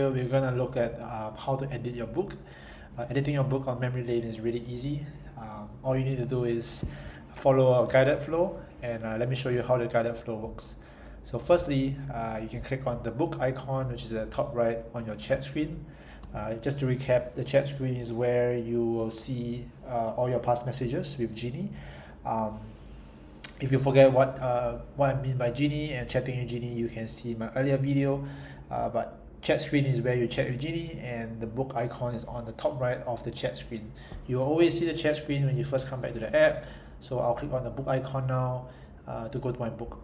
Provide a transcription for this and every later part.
We're gonna look at how to edit your book. Editing your book on Memory Lane is really easy. All you need to do is follow a guided flow, and let me show you how the guided flow works. So firstly, you can click on the book icon, which is at the top right on your chat screen. Just to recap, the chat screen is where you will see all your past messages with Genie. If you forget what I mean by Genie and chatting with Genie, you can see my earlier video. But chat screen is where you chat with Genie, and the book icon is on the top right of the chat screen. You will always see the chat screen when you first come back to the app. So I'll click on the book icon now to go to my book.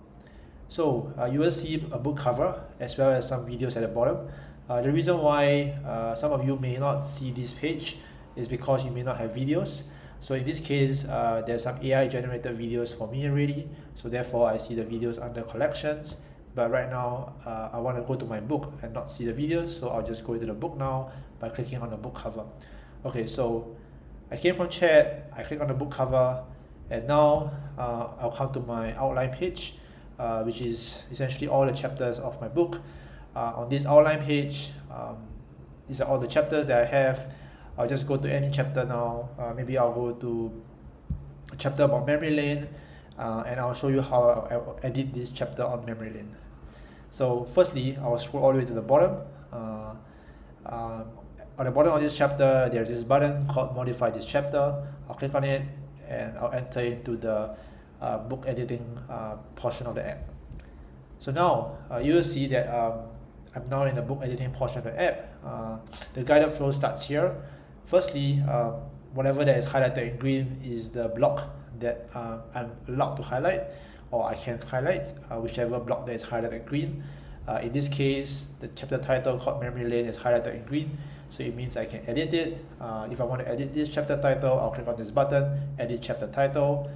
So you will see a book cover as well as some videos at the bottom. The reason why some of you may not see this page is because you may not have videos. So in this case, there's some AI generated videos for me already. So therefore I see the videos under collections. But right now, I want to go to my book and not see the videos. So I'll just go to the book now by clicking on the book cover. Okay, so I came from chat, I click on the book cover, and now I'll come to my outline page, which is essentially all the chapters of my book. On this outline page, these are all the chapters that I have. I'll just go to any chapter now. Maybe I'll go to a chapter about Memory Lane, and I'll show you how I'll edit this chapter on Memory Lane. So firstly, I'll scroll all the way to the bottom. On the bottom of this chapter, there's this button called Modify this chapter. I'll click on it and I'll enter into the book editing portion of the app. So now you will see that I'm now in the book editing portion of the app. The guided flow starts here. Firstly, whatever that is highlighted in green is the block that I'm allowed to highlight, or I can highlight whichever block that is highlighted in green. In this case, the chapter title called Memory Lane is highlighted in green, so it means I can edit it. If I want to edit this chapter title, I'll click on this button, edit chapter title.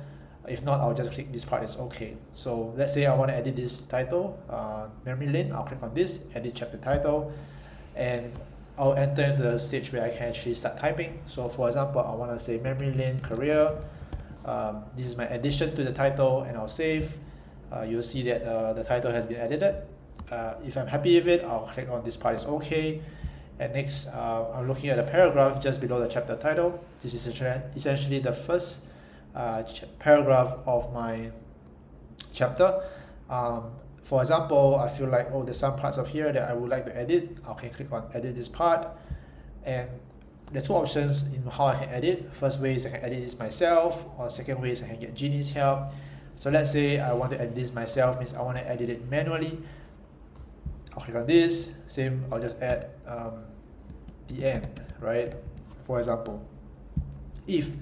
If not, I'll just click this part, it's okay. So let's say I want to edit this title, Memory Lane, I'll click on this, edit chapter title, and I'll enter into the stage where I can actually start typing. So for example, I want to say Memory Lane Career. This is my addition to the title, and I'll save. You'll see that the title has been edited. If I'm happy with it, I'll click on this part is okay. And next, I'm looking at the paragraph just below the chapter title. This is essentially the first paragraph of my chapter. For example, I feel like, oh, there's some parts of here that I would like to edit. I can click on edit this part, and there are two options in how I can edit. First way is I can edit this myself, or second way is I can get Genie's help. So let's say I want to edit this myself, means I want to edit it manually. I'll click on this, same, I'll just add the end, right? For example, if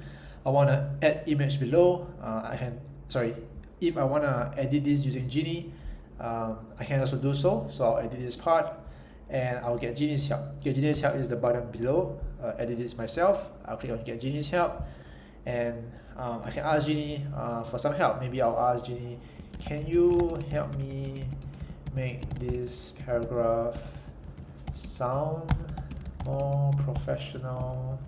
I want to add image below, if I want to edit this using Genie, I can also do so. So I'll edit this part and I'll get Genie's help. Get Genie's help is the button below. Edit this myself. I'll click on get Genie's help, and I can ask Genie for some help. Maybe I'll ask Genie, can you help me make this paragraph sound more professional?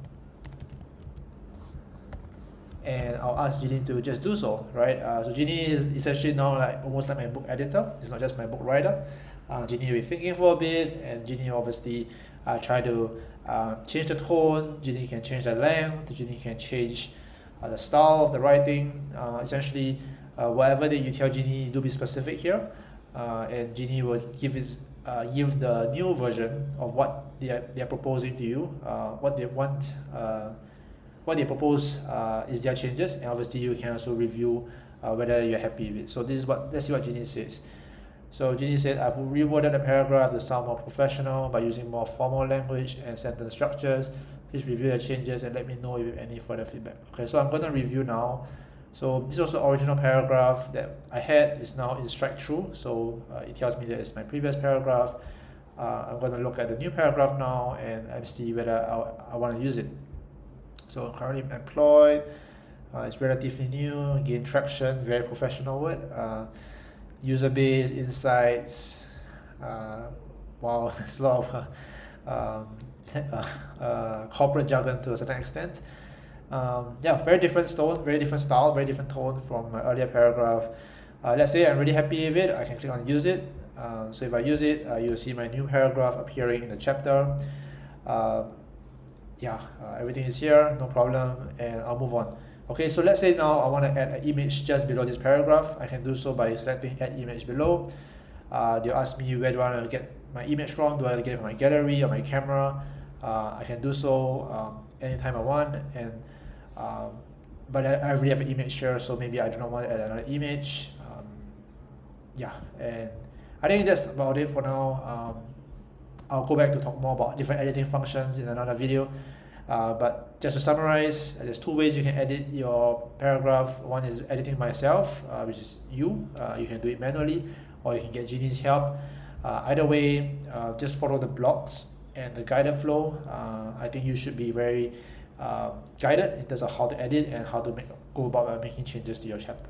And I'll ask Genie to just do so, right? So Genie is essentially now like almost like my book editor. It's not just my book writer. Genie will be thinking for a bit, and Genie obviously try to change the tone. Genie can change the length. Genie can change the style of the writing. Essentially, whatever that you tell Genie, do be specific here, and Genie will give the new version of what they are proposing to you, what they want. What they propose is their changes, and obviously you can also review whether you're happy with it. So let's see what Genie says. So Genie said, I've reworded the paragraph to sound more professional by using more formal language and sentence structures. Please review the changes and let me know if you have any further feedback. Okay, so I'm going to review now. So this was the original paragraph that I had, is now in strike through. So it tells me that it's my previous paragraph. I'm going to look at the new paragraph now and see whether I want to use it. So currently employed, it's relatively new, gain traction, very professional word. User base, insights, wow, there's a lot of corporate jargon to a certain extent. Yeah, very different tone, very different style, very different tone from my earlier paragraph. Let's say I'm really happy with it, I can click on use it. So if I use it, you'll see my new paragraph appearing in the chapter. Uh, Everything is here, no problem, and I'll move on. Okay, so let's say now I want to add an image just below this paragraph. I can do so by selecting add image below. They'll ask me where do I want to get my image from. Do I get it from my gallery or my camera? I can do so anytime I want, and but I already have an image here, so maybe I do not want to add another image. And I think that's about it for now. I'll go back to talk more about different editing functions in another video. But just to summarize, there's two ways you can edit your paragraph. One is editing myself, which is you. You can do it manually, or you can get Genie's help. Either way, just follow the blocks and the guided flow. I think you should be very guided in terms of how to edit and how to go about making changes to your chapter.